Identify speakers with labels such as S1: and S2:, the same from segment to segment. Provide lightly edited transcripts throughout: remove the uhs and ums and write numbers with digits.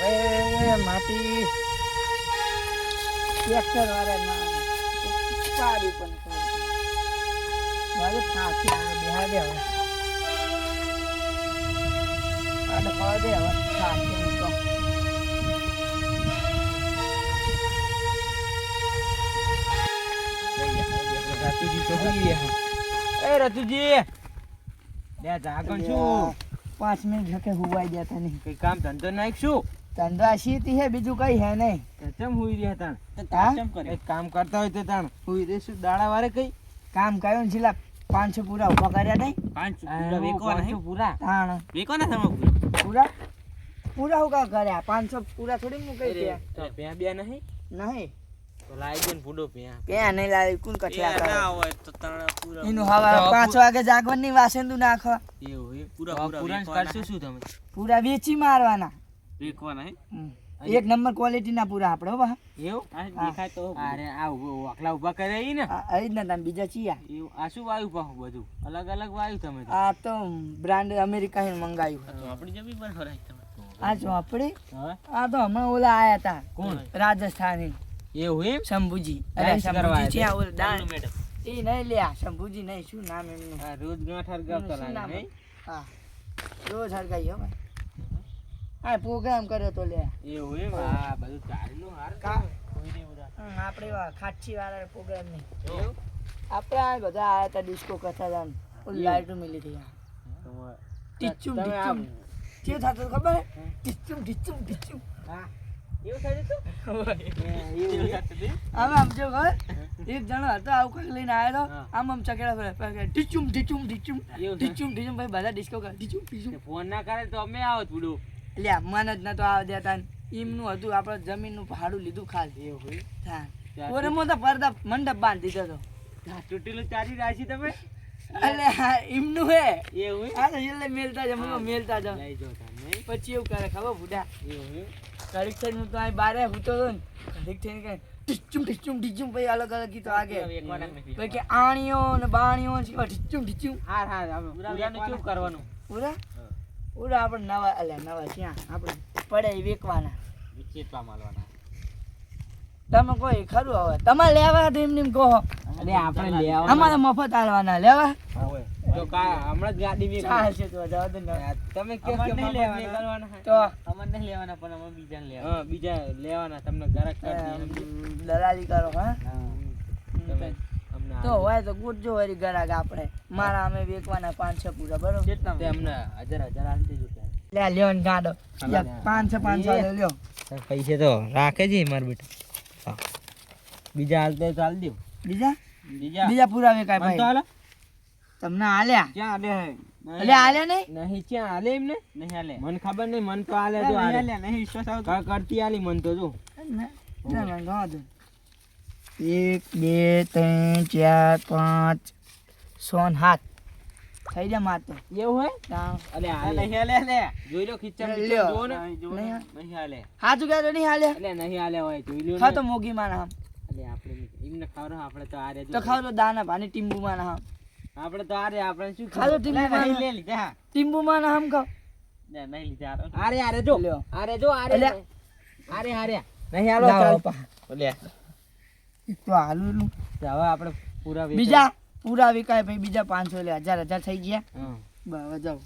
S1: માટી ટ્રેક્ટર વાળા ના સારી પણ મારે થાકી આવે બેહા દે હવે આડે ખાવા દે હવે થાકી તો
S2: રતુજી તો હોઈએ એ રતુજી લે જાગણ છું
S1: 5 મિનિટ લખે હુવાઈ ગયા તા નહીં
S2: કઈ કામ ધંધો નાખશું
S1: ધંધા શીતી હે બીજું કઈ હે નહીં
S2: ચમ હુઈ રહ્યા તાણ
S1: ચમ
S2: કરે એક કામ કરતા હોય તો તાણ હુઈ રેશું દાડા વારે કઈ
S1: કામ કર્યો ને છેલ્લા 500 પૂરા ઉભા કર્યા નહીં
S2: 500 પૂરા વેકો નહીં પૂરા
S1: તાણ
S2: વેકો ના તમે
S1: પૂરા પૂરા હું કા કર્યા 500 પૂરા થોડી મૂકી દે
S2: તો પ્યા બે નહીં
S1: નહીં
S2: તો લાઈ દે ને ફૂડો પ્યા
S1: પ્યા નહીં લાવી કોણ કઠિયા કરે
S2: ના હોય તો તણ પૂરા
S1: એનું હવા 5 વાગે જાગવાની વાસેંદુ નાખવા
S2: એવું એ પૂરા કરશું શું તમે
S1: પૂરા વેચી મારવાના
S2: વેકવાના હે
S1: એક નંબર ક્વોલિટી ના પૂરા આપણે હો બા
S2: એવું આ દેખાય તો અરે આ વાકલા ઉભા કરે ઈ ને
S1: આ જ ના તમે બીજા ચિયા
S2: એવું આ શું વાયુ પાહું બધું અલગ અલગ વાયુ તમે તો
S1: આ તો બ્રાન્ડ અમેરિકા હે મંગાયું
S2: તો આપણી જમી પણ ફરાય તમે
S1: આ જો આપણે
S2: હા
S1: આ તો હમણાં ઓલા આયા હતા
S2: કોણ
S1: રાજસ્થાની
S2: એવું એમ
S1: શંભુજી
S2: Dance કરવા
S1: શંભુજી છે
S2: આયા
S1: ઓલા ડાન્સ
S2: મેડમ
S1: એ નહીં લ્યા શંભુજી નહીં શું નામ એમનું
S2: આ રોજ ગાંઠ હરગાવતા
S1: શું નામ?
S2: લાગે નહીં
S1: હા રોજ હરગાઈ હો ભાઈ હા પ્રોગ્રામ કર્યો તો લે
S2: એવું એમ હા બધું ચારેલું હાર કોઈ નહીં બધા
S1: આપણે ખાટછી વાળા પ્રોગ્રામ નહીં
S2: એવું
S1: આપણે આ બધા આયા હતા ડિસ્કો કરતા હતા ઓલી લાઈટો મિલી હતી ટીચુમ
S2: તમે
S1: ટીચુમ જે થતું ખબર હે ટીચુમ ટીચુમ ટીચુમ
S2: હા એવું થાય તો એવું થતું
S1: આમ આમ જો ખબર એક જણો હતો આવું કંઈક લઈને આવ્યો હતો આમ આમ ચકેડા ફરે ટીચુમ ટીચુમ ટીચુમ
S2: એવું
S1: ટીચુમ ટીચુમ ભાઈ બધા ડિસ્કો કરે ટીચુમ ટીચુમ
S2: ફોન ના કરે તો અમે આવો થોડું
S1: લ્યા મન જ નતો આવા દેતા એમનું હતું આપણે જમીનનું ભાડું લીધું ખાલી
S2: એવું હોય
S1: હા ઓરે મોટા પડદા મંડપ બાંધી દીધો હતો
S2: તૂટેલું ચારી રાશી તમે
S1: એટલે હા એમનું હે
S2: એવું
S1: આ તો એટલે મેલતા જાવ મેલતા જાવ
S2: લઈ જાઓ તમે
S1: પછી એવું કરે ખબર બુઢા
S2: એવું
S1: ઘડીક થઈને હું તો અહીં બારે હૂતો હતો ને ઘડીક થઈને કઈ ટીચુમ ટીચુમ ટીચુમ પછી અલગ અલગ ગીતો આગે પછી કે આણીઓ ને બાણીઓ ને ટીચુમ ટીચુમ
S2: હા હા પૂરાનું શું કરવાનું
S1: પૂરા પૂરા આપણે નવા અલ્યા નવા ત્યાં આપણે પડે ઈ વેકવાના
S2: વિચેતવા માલવાના
S1: તમે કોઈ ખરું હવે તમારે લેવા તો એમને એમ કહો
S2: અરે આપણે લેવા
S1: અમારે મફત આલવાના લેવા
S2: તો કા હમણાં જ ગાડી મે
S1: ચાલશે તો જવા દે ને.
S2: તમે કે
S1: નહીં
S2: લેવાના
S1: તો
S2: અમર નહીં લેવાના પણ અમે બીજાને લેવાના હા બીજા લેવાના તમને ગરક કરી
S1: દલાલી કરો હા
S2: તમે અમને
S1: તો હોય તો ગુડજો વરી ગરાક આપણે મારા અમે વેકવાના 500 પૂરા બરોબર
S2: કેટલા તે અમને 1000 આલ દેજો
S1: લે લ્યો ને ગાડો 500 લ્યો
S2: પૈસે તો રાખે છે માર બેટા બીજા હાલતે ચાલ દો
S1: બીજા
S2: બીજા
S1: બીજા પૂરા વેકાય
S2: મન તો
S1: ભાઈ
S2: હાલે
S1: તમને આલ્યા
S2: ક્યાં હાલે હે
S1: એટલે આલ્યા નહીં
S2: નહીં ક્યાં હાલે એમને નહીં હાલે મને ખબર નહીં મન તો હાલે જો હાલે નહીં વિશ્વાસ આવતો કરતી હાલી મન તો જો
S1: ચાલ ગવા દો 1 2 3 4 5 6 7 થઈ જાય માર તો
S2: એવું હે
S1: તાણ
S2: અલે હાલે નહીં હાલે લે જોઈ લો ખીચા
S1: લ્યો.
S2: જો ને
S1: નહીં
S2: નહીં હાલે
S1: હાચું કહેતો નહીં હાલે
S2: અલે નહીં હાલે હોય જોઈ લો
S1: ખાવ તો મોગી માં ના
S2: અલે આપણે એમને ખબર આપણે તો આરે
S1: તો ખાવ તો દાના પાણી ટીમ્બુ માં ના
S2: આપણે તો આરે આપણે શું
S1: ખાધો ટીમ્બુમાં
S2: નહીં લે લીધા
S1: ટીમ્બુ માં ના હમ ખાવ
S2: ને નહીં લીધા આરે આરે જો
S1: લ્યો.
S2: આરે જો આરે
S1: અલે.
S2: આરે આરે નહીં હાલો
S1: લાવો
S2: ચાલ
S1: પા.
S2: ઓલે
S1: એક તો હાલું
S2: તો હવે આપણે પૂરા
S1: બીજા પૂરા વિકાય ભાઈ બીજા 500 લે 1000 થઈ ગયા
S2: હા
S1: બરાબર જાવ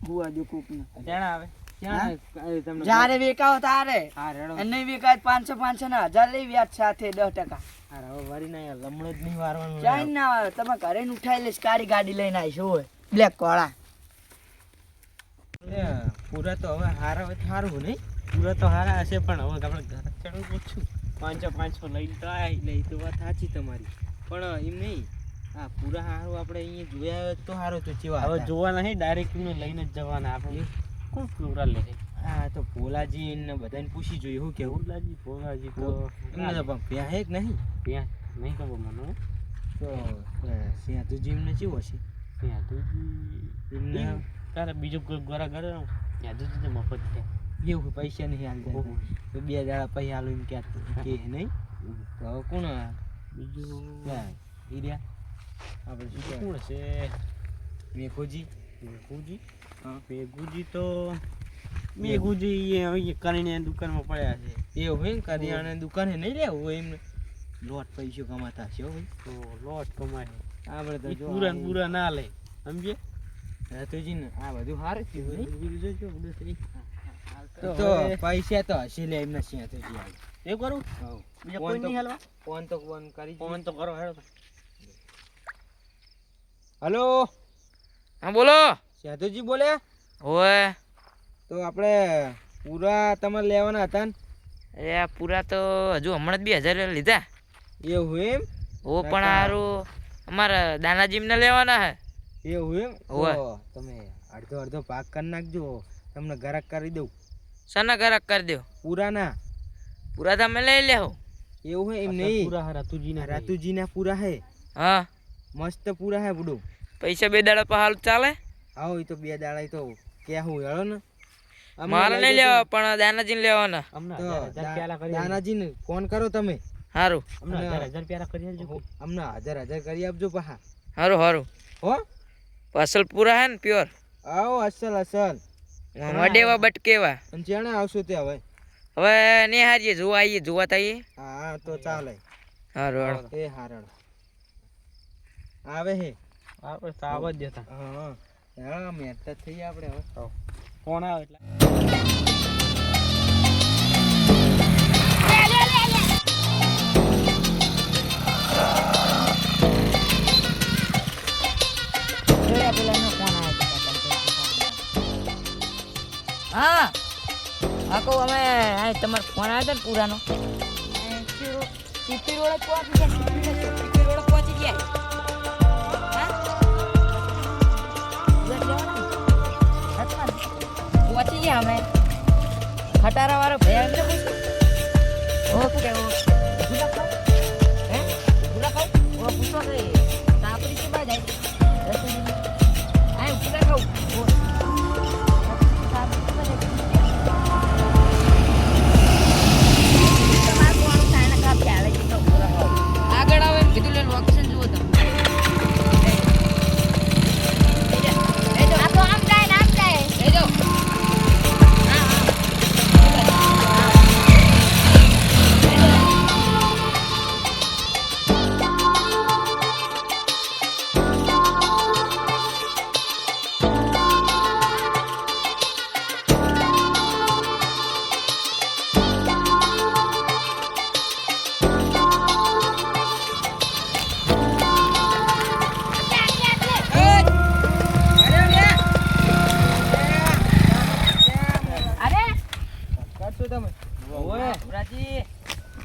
S1: હુવા દો કોક ને
S2: ક્યાં આવે ક્યાં તમને
S1: જ્યારે વેકાવ તારે
S2: હા રેડો
S1: અને નહીં વેકાય 500 ના 1000 લઈ વ્યાજ સાથે 10%.
S2: હા હવે વારી ના લમણો જ નહીં વારવાનું
S1: ચાઈ ના આવે તમે ઘરે ને ઉઠાઈ લેશ કારી ગાડી લઈને આવીશ હોય બ્લેક કોળા
S2: લે પૂરા તો હવે હારા હોય સારું નહીં પૂરા તો હારા હશે પણ હવે આપણે ઘર ચડવું પૂછું 500 લઈને તો આવી લઈ તો વાત સાચી તમારી પણ એમ નહીં હા પૂરા હારું આપણે અહીંયા જોયા તો સારું તો ચેવા હવે જોવા નહીં ડાયરેક્ટ લઈને જ જવાના આપણે કોણ પૂરા લે હા તો ભોલાજી ને બધાને પૂછી જોઈએ શું કેવું ભોલાજી તો એમને તો પણ પ્યા હે કે નહીં પ્યા નહીં ખબર મને તો સેતુજી એમને કેવું હશે સેતુજી એમને તારે બીજું કોઈ ગોરા કરે સેતુજી તો મફત છે એવું પૈસા નહીં હાલતા તો 2 દાડા પૈસા હાલો એમ કે નહીં તો હવે કોણ બીજું હીર્યા આપણે શું કોણ હશે મેઘોજી મેઘોજી હા મેઘોજી તો મેં ગુજી એ કરીને દુકાનમાં પડ્યા છે એવું હોય ને કરિયાણાની દુકાને નહીં લેવું હોય એમને લોટ પૈસો કમાતા છે હો ભાઈ તો લોટ કમાય આપણે તો પૂરા ને પૂરા ના લે સમજે રાતુજી ને આ બધું સારું થયું તો પૈસા તો હશે લે એમના સિંહ તો એ કરું બીજા કોઈ નહીં હાલવા ફોન તો કરી ફોન તો કરો હેડો હલો
S3: હા બોલો
S2: સેતુજી બોલે
S3: ઓય
S2: તો આપણે પૂરા તમારે લેવાના હતા ને
S3: એ પૂરા તો હજુ હમણાં જ 2000 લીધા
S2: એવું એમ
S3: ઓ પણ હારું અમારા દાનાજીમને લેવાના હે
S2: એવું એમ
S3: ઓય.
S2: તો તમે અડધો અડધો ભાગ કરી નાખજો તમને ગરાક કરી દઉં
S3: શાના ગરાક કરી દો
S2: પૂરાના
S3: પૂરા તમે લઈ લેહો
S2: એવું હે એમ નહીં રાતુજીના પૂરા હે
S3: હા
S2: મસ્ત પૂરા હે બુડો
S3: પૈસા 2 દાડા પર હાલ ચાલે
S2: આવો એ તો 2 દાડા તો કે હું હેળો ને
S3: મારે નહીં લેવા પણ દાનાજીને લેવાના
S2: દાનાજીને ફોન કરો તમે
S3: હારું
S2: અમને 1000 કરી આપજો પાહા
S3: હારું હારું
S2: હો
S3: અસલ પૂરા હે ને પ્યોર
S2: આવો અસલ
S3: વડેવા બટકેવા
S2: અને જાણે આવશો તે હવે
S3: હવે ને હારીએ જોવા આવીએ જોવા તાઈએ
S2: હા તો ચાલે
S3: હારું હારું
S2: એ હારણ આવે હે આપણે તો આવ જ દેતા હા હા મહેનત થઈ આપણે હવે ફોન આવે એટલે
S3: હા હા કહું અમે તમારો ફોન આવ્યો હતો ને પૂરાનો સીપી રોડ પહોંચી ગયા પહોંચી ગયા અમે ખટારા વાળો ભૈયા ઓકે પૂછો કે કાપડી કે બાદ જાય પૂરા ખાઉં આગળ આવે એમ કીધું લે લોકેશન જુઓ તમે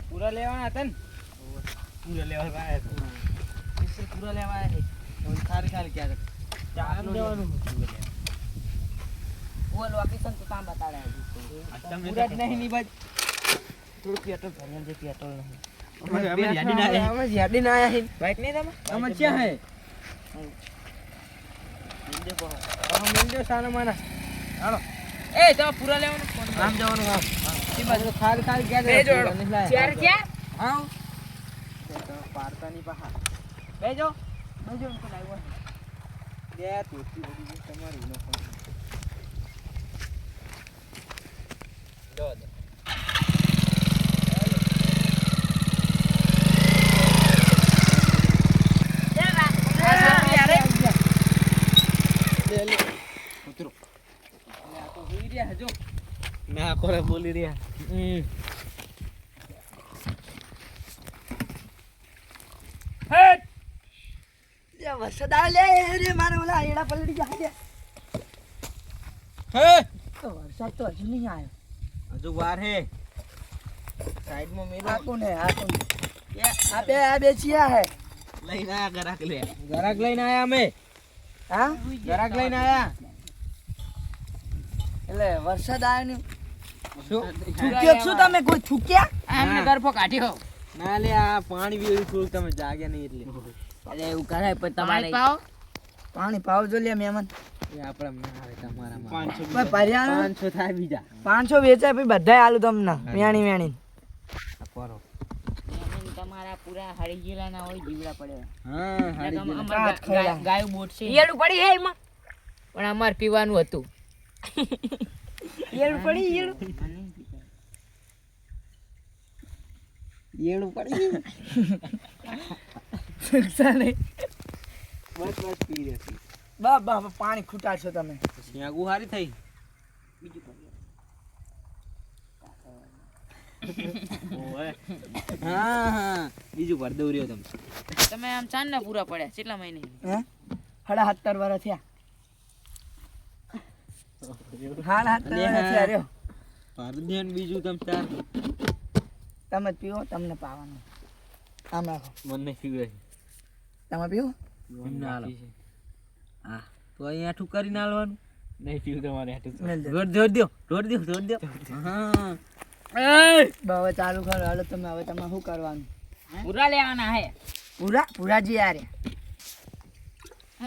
S2: પૂરા લેવાના હતા ને પૂરા લેવા આવ્યા પૂરા લેવા આવ્યા ખાલી ક્યાં ચાલ દેવાનું
S3: वो लोकेशन तो काम बता रहा है
S2: પૂરા જ નહીં ની બાજ
S3: થોડું પેટ્રોલ ભર્યા છે પેટ્રોલ નહીં
S2: અમે યાદી ના આયા હે
S3: બાઈક નહીં તમે
S2: અમે ક્યાં હે મિલજો સાના માના હાલો
S3: એ તો પૂરા લેવાનો ફોન
S2: આમ જવાનું આમ
S3: ઈ બાજુ
S2: ખાલી ક્યાં
S3: બેજો ચાર ક્યાં
S2: આવ પારતાની પહા
S3: બેજો બેજો તો લાવ્યો
S2: દે તોતી બધી તમારી નો ફોન દો દે ના કોરે બોલી રહ્યા
S1: વરસાદ આવે લે મારે ઓલા એડા પલડી જાય
S2: હે
S1: તો વરસાદ તો હજુ નહીં આવ્યો
S2: હજુ વાર હે સાઈડમાં મેલો
S1: આ કોને આ બે ચિયા હે
S2: લઈને આયા ગરાક લઈને આયા અમે
S1: હા
S2: ગરાક લઈને આયા
S1: એટલે વરસાદ આવ્યો ને
S2: શું
S1: થૂક્યો શું તમે કોઈ થૂક્યા
S3: આમને ગરફો કાઢ્યો
S2: ના લે આ પાણી પીવું થોડું તમે જાગ્યા નહીં એટલે
S3: અરે એવું કરાય પણ તમારે પાવ
S1: પાણી પાવ જો લે મહેમાન
S2: એ આપણે ના આવે તમારામાં 500
S1: ભાઈ પર્યાણ
S2: 500 થાય બીજા
S1: 500 વેચાય પછી બધાય આલુ તમને વેણી વેણી
S2: કરો
S3: તમારા પૂરા હળી ગયેલા ના હોય જીવડા પડે
S2: હા હાડી
S3: ગાયો બોટ છે ઈયળું પડી હે એમાં પણ અમાર પીવાનું હતું
S1: ઈયળ પડી ઈયળ
S2: ઈયળ પડી
S1: ચાલે
S2: બસ પી રહી
S1: બા પાણી ખૂટાડશો તમે
S2: પછી આગુ હારી થઈ ઓય હા બીજું ભર દઉં રહ્યો
S3: તમે આમ ચાંદ ના પૂરા પડ્યા કેટલા મહિને
S1: હે 17.5 વર્ષ થયા 17.5 વર્ષ થયા રહ્યો
S2: ભર દે ને બીજું ચાર
S1: તમે જ પીવો તમને પાવાનું આમ રાખો
S2: મને પીવે
S1: તમે પીવો
S2: ના હાલો હા તો અહીંયા ઠુક કરીને હાલવાનું નહીં પીવું તમારે
S1: મેલ દે.
S2: ઢોર દો હા
S1: બા હવે ચાલુ કરો હાલો તમે હવે તમે શું કરવાનું
S3: પૂરા લેવાના હે
S1: પૂરાજી યાર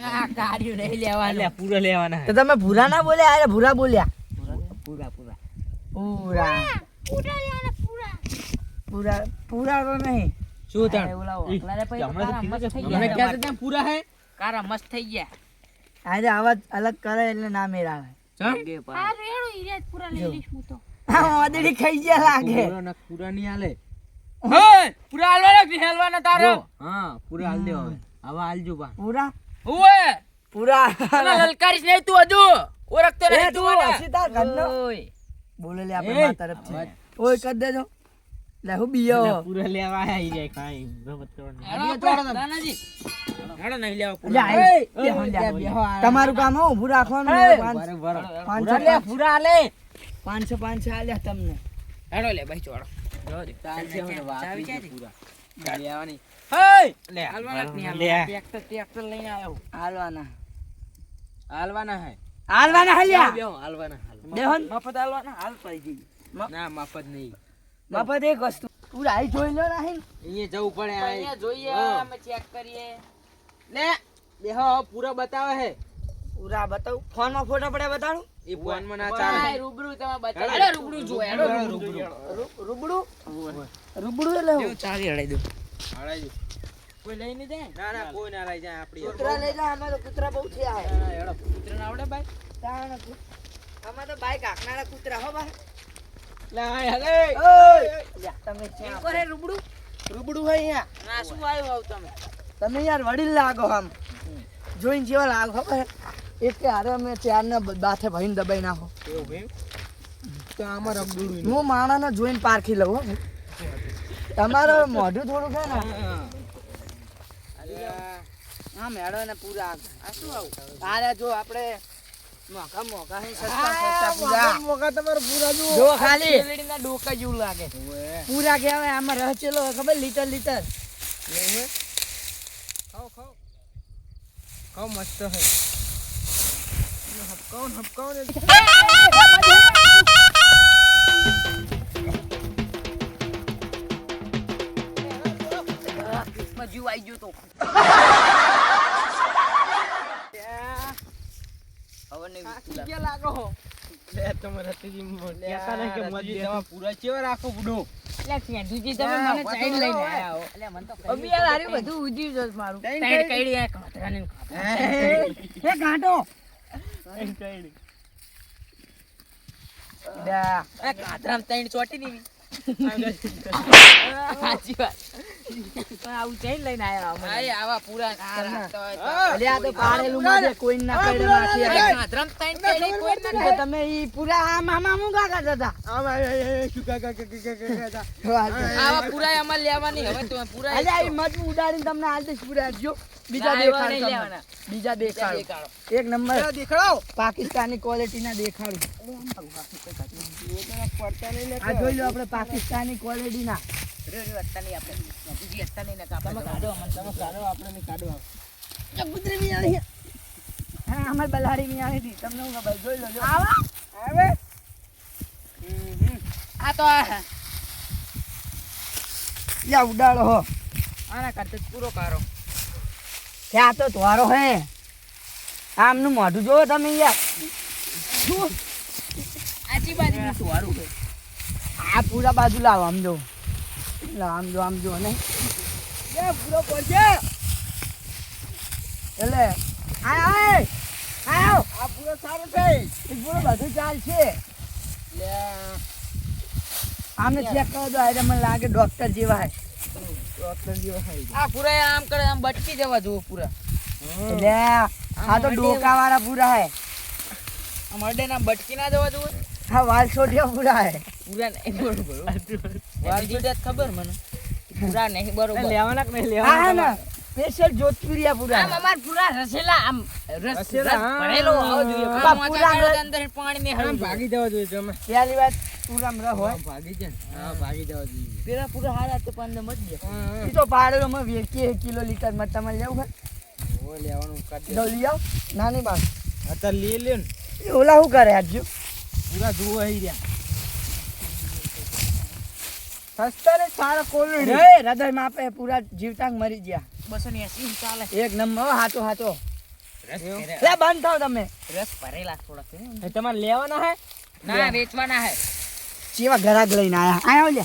S3: આ ગાડીઓ નહીં લેવાના
S2: અલ્યા પૂરા લેવાના
S1: તો તમે ભૂરા ના બોલ્યા અરે ભૂરા બોલ્યા
S2: પૂરા
S1: પૂરા તો નહીં
S2: શું તાણ
S3: અરે ઓલા ઓકલા રે પછી
S2: હમણાં તો
S3: કારા મસ્ત થઈ
S2: કીધું કે
S3: ગયા
S2: હમણાં ક્યાં પૂરા હે
S3: કારા મસ્ત થઈ ગયા
S1: આજે અવાજ અલગ કરે એટલે ના મેળ આવે
S3: ગે પા
S1: હા વાદળી ખાઈ ગયા લાગે
S2: પૂરા નહીં હાલે
S3: પૂરા હાલવાના કે હાલવાના તારો
S2: હા પૂરા હાલ દેવા હવે હાલજો બા
S1: પૂરા
S3: ઓય
S1: પૂરા
S3: તને લલકારીશ નહીં તું હજુ ઓળખતો
S1: એ
S3: નહીં
S1: તું હસીતા ઘરનો
S3: ઓય
S1: બોલે લે આપણે મા તરફથી ઓય કરી દેજો લે હું બીયો
S2: પૂરા લેવા આવી જાય કાઈ રમત કરવાની
S3: હેડો દાનાજી હેડો નહીં લેવા
S1: લે આઈ તમારું કામ હો ઊભું રાખવાનું
S2: બરાબર
S1: 500
S3: પૂરા લે
S1: 500 આલ્યા તમને
S3: હેડો લે ભાઈ ચોડો
S2: ચાલશે મને
S3: ચાવી
S2: વાત પૂરા લેવાની
S3: હે
S2: લે
S3: હાલવાના કે નહીં
S2: લે.
S3: હાલવાના ટ્રેક્ટર લઈને આવ્યો
S1: હાલવાના
S2: હાલવાના હે
S1: હાલવાના હાલ્યા
S2: બેહો હાલવાના
S1: દેહન
S3: મફત હાલવાના હાલ પડી ગઈ
S2: ના મફત નહીં
S1: મફત એક વસ્તુ પૂરા આઈ જોઈ લો નહીં
S2: અહીંયા જવું પડે
S3: અહીંયા જોઈએ
S2: હા.
S3: અમે ચેક કરીએ
S2: લે બેહો પૂરા બતાવે હે
S1: પૂરા બતાવું ફોન માં ફોટો પડે બતાડું
S2: એ ફોન માં ના
S3: હા,
S2: ચાલે
S3: રૂબરૂ તમે બતાવો હેડો રૂબરૂ જો હેડો
S1: રૂબડું રૂબડું એટલે હું
S3: ચાવી હડાઈ દો
S2: હાડાઈ
S3: કોઈ લઈને જાય
S2: ના ના કોઈ ના રહી જાય આપડી
S1: કૂતરા લઈ જા અમે તો કૂતરા બહુ થયા હે
S2: હા, હેડો
S3: પુત્રને આવડે ભાઈ
S1: તાણ અમે તો બાઈક હાંકનારા કૂતરા હો બા
S2: લે હલે
S1: લ્યા, તમે ક્યાં
S3: કોરે રૂબરૂ
S1: રૂબડું હોય અહીંયા
S3: ના શું આવ્યું આવ તમે
S1: તમે યાર વડીલ લાગો આમ જોઈને જેવા લાગો ખબર એક કે હારે અમે ચારને બાથે ભરીને દબાઈ નાખો
S2: એવું ભાઈ તો આમાં રબડું
S1: હું માણાને જોઈને પારખી લઉં હો ભાઈ. તમારો મોઢું થોડું છે ને હા મેળો ને પૂરા આ શું આવું તારે જો આપણે મોકા હે સસ્તા પૂરા
S2: મોકા તમારે પૂરા
S1: જો ખાલી
S3: શેરડીના ડોકા જેવું લાગે
S1: પૂરા કહેવાય આમાં રહેચેલો હોય ખબર લીટર લીટર
S2: ખાઓ ખાઓ મસ્ત હે હપકાઓ ને
S3: જીવ આવી ગયો તો હવે નહીં
S2: લાગો લે તમારે રતીજી કહેતા નહીં કે મજી દવા પૂરા ચેવા રાખો બુડો
S3: એટલે ફેંડુજી તમે મને ચાઈન લઈને આયા હો એટલે મને તો
S1: અબી યાર હારી બધું ઉજી જસ મારું
S3: ટાઈડ કઈડી આ કાતરાને
S1: હે ગાંટો દા
S3: આ કાતરામ ટાઈડ ચોટી દીધી સાચી વાત
S1: આવું ચાઈ લઈને આયા અમે
S3: આય આવા પૂરા
S1: અલે આ તો પાડેલું મજે કોઈ ના કઈડે માખી આવે
S3: કાતરામ ટાઈડ કઈડી કોઈ ના
S1: તો તમે ઈ પૂરા આ મામા મુ કાકા જતા
S2: આમ
S3: આવા પૂરા અમાર લેવાની હવે તો પૂરા
S1: અલે આ મત ઉડાડીને તમને આલ દઈશ પૂરા જો બીજા
S3: ના, એવા
S1: દેખાડ
S3: નહીં
S1: તમને.
S3: લેવાના.
S1: બીજા દેખાડ
S3: દેખાડો.
S1: એક નંબર
S2: દેખાડો
S1: પાકિસ્તાની ક્વોલિટી ના દેખાડું આ જોઈ લો આપણે પાકિસ્તાની ક્વોલિટી ના
S3: અત્તાની આપણે બીજી અત્તાની ને કાપા કાઢો અમને તમે કાઢો આપણે કાઢો
S1: કબૂતરી મી આવી હા અમાર બલાડી મી આવી હતી તમને હું ખબર જોઈ લો જો આવા આવે
S3: આ તો
S1: યા ઉડાડો હો
S3: આના કરતે પૂરો કારો
S1: ત્યાં તો તમારો હે આમનું મોઢું જોવો તમે યાર
S3: આજી બાજુ સુવારું છે
S1: આ પૂરા બાજુ લાવો આમ જો આમ જો ને એ પૂરો પડશે એટલે આય આ પૂરો સારો છે એ પૂરો બધું ચાલશે આમને ચેક કરો તો આજે મને લાગે ડોક્ટર જેવા હે.
S3: આ પૂરા આમ કરે આમ બટકી જવા જુઓ પૂરા
S1: એટલે આ તો ડોકા વાળા પૂરા હે.
S3: આમ અડે ના બટકી ના જવા જુઓ
S1: હા વાલ છોટિયા પૂરા હે.
S3: પૂરા નહીં બરોબર વાલજી દેત ખબર મને પૂરા નહીં બરોબર
S2: લેવાના કે નહીં
S1: હા
S2: લેવાના
S1: ને સ્પેશિયલ જોધપુરિયા પૂરા
S3: આમ અમાર પૂરા રસેલા આમ રસ
S2: રસેલા, હા.
S3: ભરેલો આવો જોઈએ
S1: બા,
S3: પૂરા
S1: પૂરા
S3: પૂરા અંદર પાણી ને હળવું
S2: ભાગી જવા જોઈએ તમે
S1: પહેલી વાત પૂરામાં રહ હોય
S2: ભાગી જાય ને હા ભાગી જવા જોઈએ
S3: પેલા પૂરા હારા તો પણ મત દે
S1: એ તો પાડેલોમાં 20 કિલો લીટર માં તમારે લેવું હોય
S2: ઓ લેવાનું કાઢી
S1: તો લઈ આવ નાની બાત
S2: અત્યારે લઈ લ્યો ને
S1: એ ઓલા શું કરે આજુ
S2: પૂરા જુઓ અહીં રહ્યા
S1: સસ્તા ને સારા કોલડી એ હૃદય માં આપે પૂરા જીવતાંગ મરી ગયા
S3: 280 ચાલે
S1: એક નંબર હાચો હાચો
S3: રસ
S1: લે બંધ થાવ તમે
S3: રસ ભરેલા થોડા છે
S2: એ તમારે લેવાના હે
S3: ના વેચવાના હે
S1: ચેવા ઘરાક લઈને આયા લે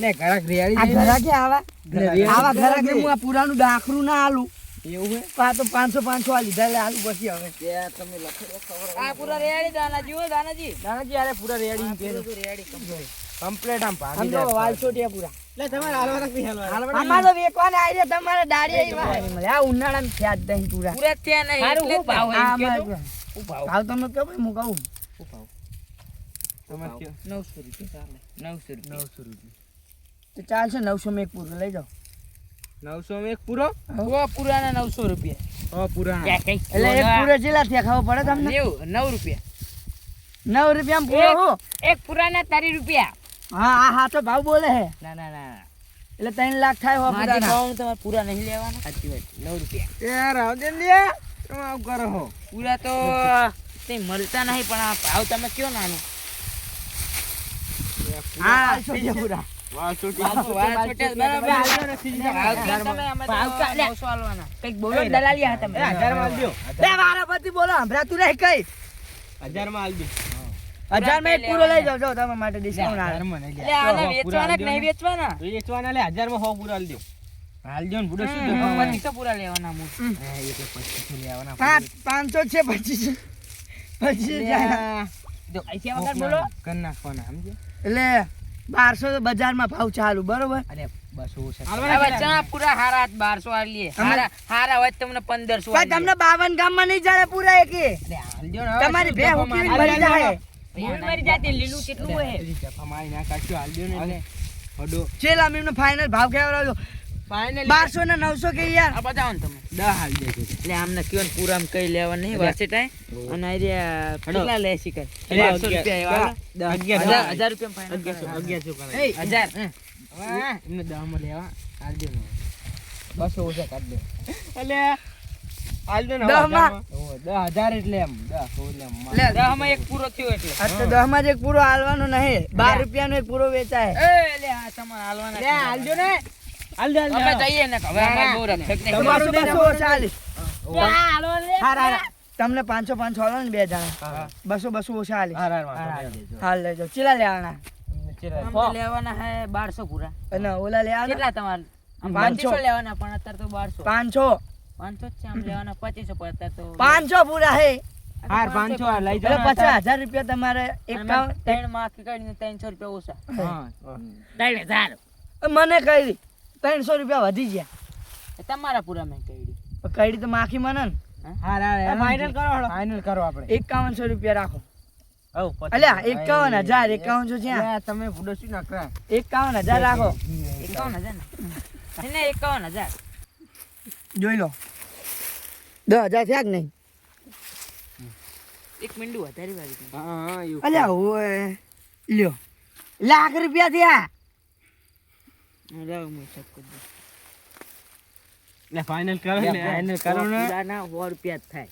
S2: ને ઘરાક રેડી
S1: આ ઘરાકે આવા
S2: રેડી
S1: આવા ઘરાકે હું આ પુરાનું ડાકરું ના આલું
S2: એવું હે
S1: આ તો 500 આ લીધા લે આલુ પછી હવે
S2: ત્યાં તમે લખેલો ખબર
S3: આ પૂરા રેડી દાનાજી હો દાનાજી
S2: દાનાજી યાર પૂરા રેડી કે
S3: રેડી
S2: કમ્પ્લીટ આમ ભાગી
S1: આમ તો
S2: જાય
S1: વાલ છોટિયા પૂરા
S2: લે તમારે હાલવાના કે હાલવાના
S1: આમાં તો વેકવાને આઈડિયા તમારે દાડી આવી આ ઉનાળામાં થયા જ નહીં પૂરા
S3: પૂરા ત્યાં નહીં એટલે જ ભાવ
S1: આ
S3: એમ કહેજો.
S1: અમારે
S3: શું ભાવ
S1: ભાવ તમે કહો હું કહું
S2: તમારે કયો
S3: 900 રૂપિયા ચાલે 900 રૂપિયા
S1: તો ચાલશે 900 માં એક પૂરો લઈ જાઓ
S2: 900 માં એક પૂરો
S3: ઓ પૂરાના 900 રૂપિયા
S2: ઓ પૂરા
S3: ક્યાં કઈ
S1: એટલે એક પૂરો ચેલા થયા ખબર પડે તમને
S3: 9 રૂપિયા
S1: 9 રૂપિયામાં પૂરો હો
S3: એક પૂરાના 30 રૂપિયા
S1: હા આ હાચો ભાવ બોલે હે
S3: ના ના ના
S1: એટલે 3 લાખ થાય હો
S3: માજી
S1: પૂરાના
S3: ભાવ તમારે પૂરા નહીં લેવાના સાચી વાત 9 રૂપિયા
S2: યાર આવજે લે તમે આવ કરો હો
S3: પૂરા તો તે મળતા નહીં પણ આ ભાવ તમે કયો નાનો
S1: હા છોટિયા પૂરા
S2: વાહ છોટી
S3: ભાવ છોટ્યા બરાબર હાલતો નથી ભાવ ક્યાં તમે અમે તો
S1: ભાવ ક્યાં?
S3: 900 આલવાના કંઈક બોલો દલાલિયા હતા તમે
S2: 1000 માં આલજો
S1: બે વારાપતિ બોલો સંભળાતું નહીં કઈ
S2: 1000 માં આલજો
S1: 1000 માં એક પૂરો લઈ જાઓ જો તમારા માટે ડિસ્કાઉન્ટ આવે
S2: 1000 માં નહીં
S3: એટલે આને વેચવાના કે નહીં વેચવાના
S2: વેચવાના લે 1000 માં 100 પૂરા આલજો આલજો ને બુડો શું
S3: પછી તો પૂરા લેવાના હું
S2: હા એટલે 25 લેવાના
S1: 500 છે 25 પછી જાય.
S3: જો પૈસા વગર બોલો
S2: કર નાખવાના સમજે
S1: એટલે 1200 તો બજારમાં ભાવ ચાલુ બરોબર
S2: અરે 200 છે
S3: હવે ચણા પૂરા હારા 1200 આલીએ હારા હારા હોય તો તમને 1500
S1: ભાઈ તમને 52 ગામમાં નહીં ચાલે પૂરા એકે
S2: અરે આલજો ને
S1: તમારી ભે હુકીને ભરી જાય
S3: મરી જાતી લીલું કેટલું હોય
S2: જફા મારી ના કાઢ્યો આલજો ને એટલે હડો
S1: ચેલા મેમને ફાઇનલ ભાવ કેવડાવજો
S2: ફાઇનલ
S1: 1200 ને 900 કે યાર
S3: આ બતાવો ને તમે
S2: 10 હાલ દેજો
S3: એટલે આમને કયો ને પૂરા કઈ લેવા નહીં વાસે ટાઈ અને આ જે કેટલા લે શીખર
S2: એટલે
S3: 100 રૂપિયા એવા 1000 રૂપિયા ફાઇનલ
S2: 1100 કરે
S3: 1000
S2: એમને 10 માં લેવા આલજો ને 200 ઓછા કાઢ દે એટલે આલજો ને
S1: 10 માં?
S2: 10000 એટલે એમ 10 એટલે એમ
S1: લે
S3: 10 માં એક પૂરો થયો એટલે
S1: આ તો 10 માં જ એક પૂરો હાલવાનો નહીં 12 રૂપિયાનો એક પૂરો વેચાય
S3: એ લે આ તમારે હાલવાના
S2: લે આલજો ને આલજો
S3: અમે જઈએ ને હવે અમારે બહુ રખેક નહીં
S1: તમારું 240
S3: હાલો લે
S1: હારા તમને 500 હાલો ને બે જણા 200 ઓછા હાલી હાલ લેજો ચેલા લેવાના
S3: આમ લેવાના હે 1200 પૂરા
S1: અને ઓલા લેવાના
S3: કેટલા તમારે
S1: 500
S3: લેવાના પણ અત્યારે તો 1200
S1: 500
S3: 500 જ છે આમ લેવાના 2500 પણ અત્યારે તો
S1: 500 પૂરા હે
S2: હાર 500 લઈ
S1: એટલે 50000 રૂપિયા તમારે
S3: અને
S1: 51
S3: ત્રણ માં કાઢીને 300 રૂપિયા ઓછા
S2: હા
S3: 3000
S1: મને કહી 300 રૂપિયા વધી ગયા
S3: તમારા પૂરા મેં કહી
S1: કઈડી તો માખી મને ને
S2: હાર ફાઇનલ કરો ફાઇનલ કરો આપણે
S1: 5100 રૂપિયા રાખો
S2: હવ
S1: અલ્યા 51000 5100 છે
S2: તમે બુડો શું નકરા
S1: 51000 રાખો
S3: 51000 ને 51000
S1: જોઈ લો 10000 થયા કે નહીં
S3: એક મિનિટ વધારે વાળી
S2: હા એવું
S1: અલ્યા ઓય લ્યો લાખ રૂપિયા થયા
S3: રાવ હું ચેક કરી દઉં
S2: લે ફાઇનલ કરો ને ફાઇનલ કરો ને
S3: પૂરાના 100 રૂપિયા જ થાય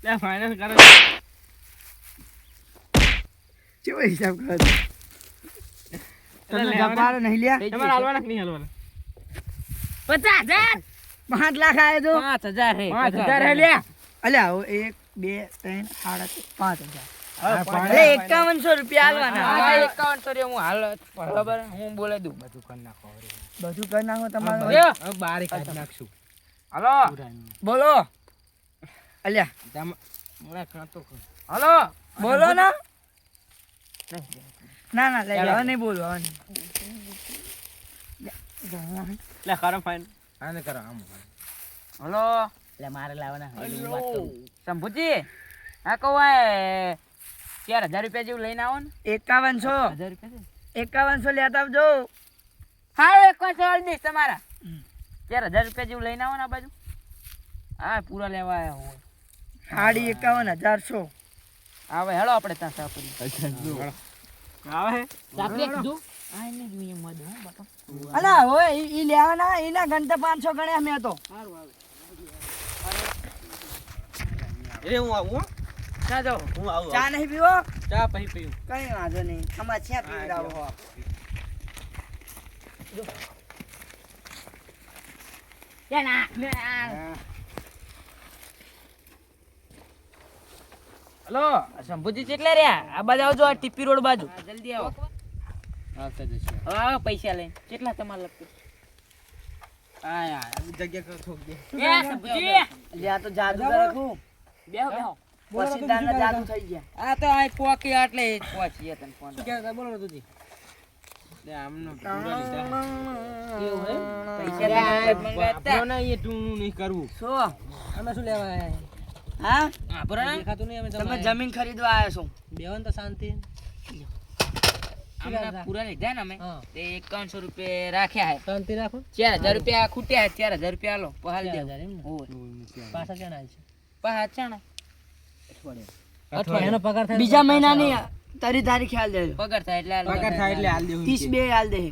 S2: લે ફાઇનલ કરો
S1: કેવો હિસાબ કરો તમે જપાડો નહીં લ્યા
S2: તમારે હાલવાના કે નહીં હાલવાના
S3: 50000
S1: 5 લાખ આયો તો
S3: 5000 હે
S2: 5000 હે લે
S1: અલ્યા 1 2 3 5000
S2: હા,
S1: એટલે 5100 રૂપિયા આલવાના
S3: આ 5100 રે હું હાલ બરાબર હું બોલે દઉં
S2: બધું કરી નાખો
S1: બધું કરી નાખો તમારું
S3: હવે
S2: હવે બારે કાઢી નાખશું
S3: હાલો
S1: બોલો અલ્યા
S2: હમણાં કાંતો ખરો.
S1: હલો બોલો ને ના ના લઈ જાઓ નહીં બોલો હવે નહીં.
S2: લે ખરો ફાઈન આને કરો આમ
S3: હલો એટલે મારે લાવવાના હળું વાત કરું. શંભુજી હા કહું 4000 રૂપિયા જેવું લઈને આવો ને
S1: 5100
S3: 1000 રૂપિયા
S1: 5100 લેતા આવજો.
S3: હા 5100 દઈશ તમારા 4000 રૂપિયા જેવું લઈને આવો ને આ બાજુ. હા પૂરા લેવા આવ્યા હોય
S1: સાડી 51100
S3: આવે હેડો આપણે ત્યાં સાપરી
S2: આવે
S3: સાપરી કીધું આ એને જોઈએ મદ હો બાપા.
S1: અલા હોય ઈ લેવાના એના ગણતા 500 ગણ્યા મેં તો.
S2: એ હું આવું હો.
S1: ના જો
S2: હું આવું
S1: ચા નહીં પીવો
S2: ચા પછી પીવું
S1: કઈ વાંધો નહીં અમારે ચા પીવડાવો.
S3: હલો શંભુજી કેટલે રહ્યા આ બાજુ આવજો આ ટીપી રોડ બાજુ જલ્દી આવો
S2: આવતા જશે
S3: હવે આવો પૈસા લઈને કેટલા તમારે લગતું
S2: આ યાર જગ્યા કર થોક દે
S3: એ શંભુજી
S1: લે આ તો જાદુ રાખું
S3: બેહો બેહો
S1: પછી દાના જાદુ થઈ ગયા.
S3: આ તો આ પોકી આટલે પહોંચીએ તને ફોન
S2: કે બોલો તુજી લે આમનો પૂરા લીધા
S3: એવું હે પૈસા તો મંગાતા
S2: આપણો ના એ ટૂનું નહીં કરવું
S1: શું
S2: અમે શું લેવા આયા
S1: હા
S3: હા બરાબર
S2: દેખાતું નહીં અમે
S1: તમે જમીન ખરીદવા આવ્યા છો.
S2: બેવન તો શાંતિ
S3: આમના પૂરા લીધા ને અમે
S2: હા.
S3: તે 5100 રૂપિયા રાખ્યા હે
S2: શાંતિ રાખો
S3: 4000 રૂપિયા ખૂટ્યા હે 4000 રૂપિયા આલો પહાલ દે
S2: 4000 એમ ને?
S3: ઓય
S2: પાછા ક્યાં આવે છે
S3: પહાલ ચાણા
S2: એનો પગાર થાય
S1: બીજા મહિનાની તારી તારીખ ખ્યાલ દેજો.
S3: પગાર થાય એટલે આલો.
S2: પગાર થાય એટલે હાલ દેવું
S1: 32 હાલ દે.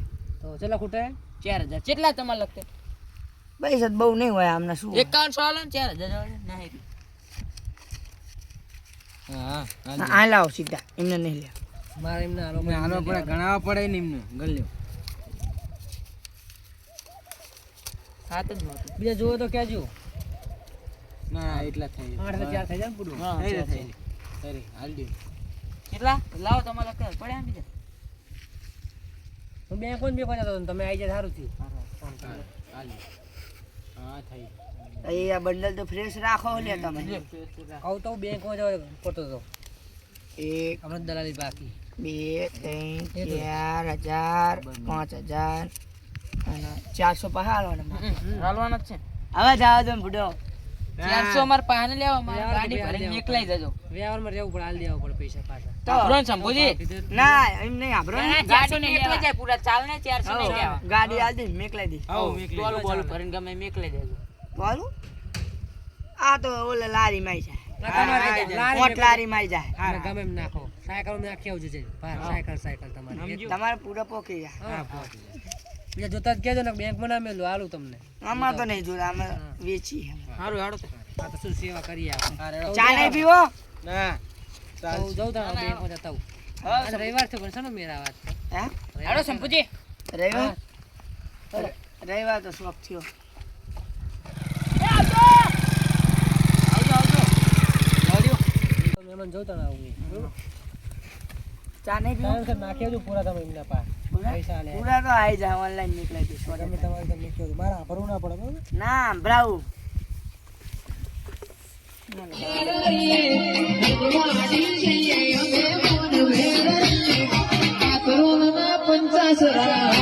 S2: તો ચલો ખૂટે
S3: 4000 કેટલા તમારે લગતે
S1: પૈસા તો બહુ નહીં હોય આમને શું
S3: 5100 આલો ને 4000 આલો નહીં
S2: હા
S1: આ લાવો સીધા એમને નહીં લે.
S2: મારે એમને હાલો પડે ગણાવવા પડે ને એમને ગલ્યો
S3: સાત જ નહોતું.
S2: બીજા જોવો તો કહેજો ના એટલા થઈ 8 4 થઈ જાય ને પૂરું
S3: હા,
S2: થઈ
S3: ચાર
S2: જાય સરી હાલ દે
S3: કેટલા લાવો તમારે લગતે પડ્યા ને બીજા
S2: હું બેંક કોણ બે જતો તમે આવી જાય સારું થયું હાલ હા થઈ
S1: એ આ બંડલ તો ફ્રેશ રાખો લે તમે.
S2: કહું તો બેંકમાં જવા પડતો હતો
S1: 1
S2: આપણે દલાલી બાકી
S1: 2 3 4 5000 અને 400 પાછા હાલવાના મારે.
S3: હાલવાના જ છે
S1: હવે જવા દો ને બુડો.
S3: 400 અમારે પાને લેવા અમારે
S2: લેવા
S3: ગાડી
S2: તો
S3: ભરીને
S2: લેવા
S3: નીકળાઈ જજો
S2: વ્યવહારમાં રહેવું પડે હાલ દેવા પડે પૈસા પાછા
S1: તો
S3: આપણો ને શંભુજી
S1: ના એમ નહીં આપણો ને.
S3: ગાડી ને એકલા જાય પૂરા ચાલ ને 400 નહીં લેવા
S1: ગાડી હાલ દે મેકલાઈ દે.
S3: ટોલું બોલું ભરીને ગમે મેકલે દેજો
S1: બોલું આ તો ઓલે લારી માઈ જાય.
S2: લારી
S1: ઓટ લારી માઈ જાય.
S2: તમે ગમે એમ નાખો સાયકલ માં નાખી આવજો છે સાયકલ તમારી
S1: તમારે પૂરા પોકી જાય.
S2: હા બીજા જોતા જ કહેજો ને બેંકમાં ના મેલું હાલું તમને
S1: આમાં તો નહીં જોતા અમે વેચી.
S3: સારું હાડો તો
S2: આ તો શું સેવા કરીએ આપણે
S1: ચા નહીં પીવો
S2: ના જવું તારા બેંકમાં જતા આવું આજે રવિવાર છે પણ શેનો મેળા વાત
S1: હે
S3: હાડો શંભુજી
S1: રવિવાર રવિવાર તો શોખ થયો.
S2: મહેમાન જોતા ના આવું
S1: ચા નહીં પીવો
S2: ટાઈમ નાખી આવજો પૂરા તમે એમના પા પૈસા લે
S1: પૂરા તો આવી જાય ઓનલાઈન નીકળાઈ દે.
S2: તમે તમારે તમે નાખી આવજો મારા ભરવું ના પડે બરાબર
S1: ના બ્રાઉ
S4: કરોના 50